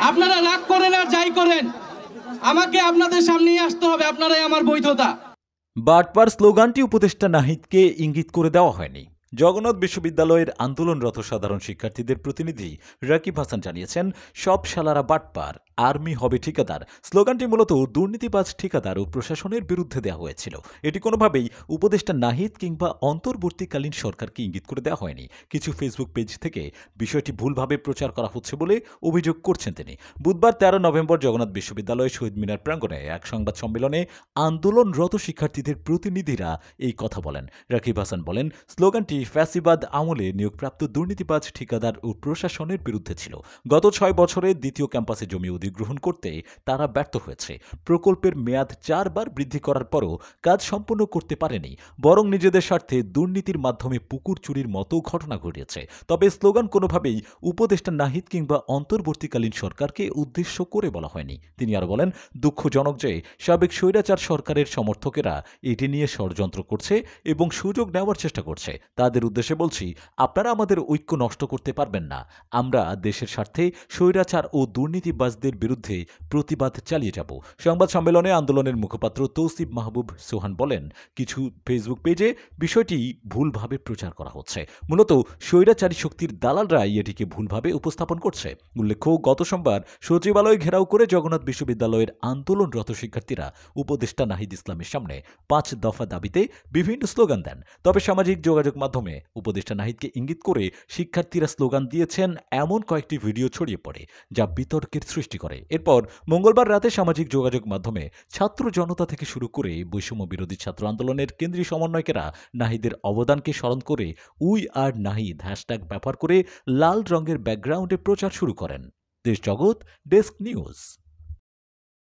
আপনারা রাগ করেন আর যাই করেন, আমাকে আপনাদের সামনেই আসতে হবে, আপনারাই আমার বৈধতা। বাটপার স্লোগানটি উপদেষ্টা নাহিদকে ইঙ্গিত করে দেওয়া হয়নি। জগন্নাথ বিশ্ববিদ্যালয়ের আন্দোলনরত সাধারণ শিক্ষার্থীদের প্রতিনিধি রাকিব হাসান জানিয়েছেন, সব শালারা বাটপার, আর্মি হবে ঠিকাদার। স্লোগানটি মূলত দুর্নীতিবাজ ঠিকাদার ও প্রশাসনের বিরুদ্ধে দেওয়া হয়েছিল। এটি কোনোভাবেই উপদেষ্টা নাহিদ কিংবা অন্তর্বর্তীকালীন সরকারকে ইঙ্গিত করে দেওয়া হয়নি। কিছু ফেসবুক পেজ থেকে বিষয়টি ভুলভাবে প্রচার করা হচ্ছে বলে অভিযোগ করছেন তিনি। বুধবার 13 নভেম্বর জগন্নাথ বিশ্ববিদ্যালয়ের শহীদ মিনার প্রাঙ্গণে এক সংবাদ সম্মেলনে আন্দোলনরত শিক্ষার্থীদের প্রতিনিধিরা এই কথা বলেন। রাকিব হাসান বলেন, স্লোগানটি ফ্যাসিবাদ আমলে নিয়োগপ্রাপ্ত দুর্নীতিবাজ ঠিকাদার ও প্রশাসনের বিরুদ্ধে ছিল। গত 6 বছরে দ্বিতীয় ক্যাম্পাসে জমি অধিগ্রহণ করতে তারা ব্যর্থ হয়েছে। প্রকল্পের মেয়াদ 4 বার বৃদ্ধি করার পরও কাজ সম্পন্ন করতে পারেনি, বরং নিজেদের স্বার্থে দুর্নীতির মাধ্যমে পুকুর চুরির মতো ঘটনা ঘটিয়েছে। তবে স্লোগান কোনোভাবেই উপদেষ্টা নাহিদ কিংবা অন্তর্বর্তীকালীন সরকারকে উদ্দেশ্য করে বলা হয়নি। তিনি আরো বলেন, দুঃখজনক যে সাবেক স্বৈরাচার সরকারের সমর্থকেরা এটি নিয়ে ষড়যন্ত্র করছে এবং সুযোগ নেওয়ার চেষ্টা করছে। তাদের উদ্দেশ্যে বলছি, আপনারা আমাদের ঐক্য নষ্ট করতে পারবেন না। আমরা দেশের স্বার্থে স্বৈরাচার ও দুর্নীতিবাজদের বিরুদ্ধে প্রতিবাদ চালিয়ে যাব। সংবাদ সম্মেলনে আন্দোলনের মুখপাত্র তৌসিফ মাহবুব সোহান বলেন, কিছু ফেসবুক পেজে বিষয়টি ভুলভাবে প্রচার করা হচ্ছে। মূলত স্বৈরাচারী শক্তির দালালরাই এটিকে ভুলভাবে উপস্থাপন করছে। উল্লেখ্য, গত সোমবার সচিবালয় ঘেরাও করে জগন্নাথ বিশ্ববিদ্যালয়ের আন্দোলনরত শিক্ষার্থীরা উপদেষ্টা নাহিদ ইসলামের সামনে 5 দফা দাবিতে বিভিন্ন স্লোগান দেন। তবে সামাজিক যোগাযোগ মাধ্যমে উপদেষ্টা নাহিদকে ইঙ্গিত করে শিক্ষার্থীরা স্লোগান দিয়েছেন এমন কয়েকটি ভিডিও ছড়িয়ে পড়ে, যা বিতর্কের সৃষ্টি করে। এরপর মঙ্গলবার রাতে সামাজিক যোগাযোগ মাধ্যমে ছাত্র জনতা থেকে শুরু করে বৈষম্য বিরোধী ছাত্র আন্দোলনের কেন্দ্রীয় সমন্বয়কেরা নাহিদের অবদানকে স্মরণ করে উই আর নাহিদ হ্যাশট্যাগ ব্যবহার করে লাল রঙের ব্যাকগ্রাউন্ডে প্রচার শুরু করেন। দেশ জগৎ ডেস্ক নিউজ।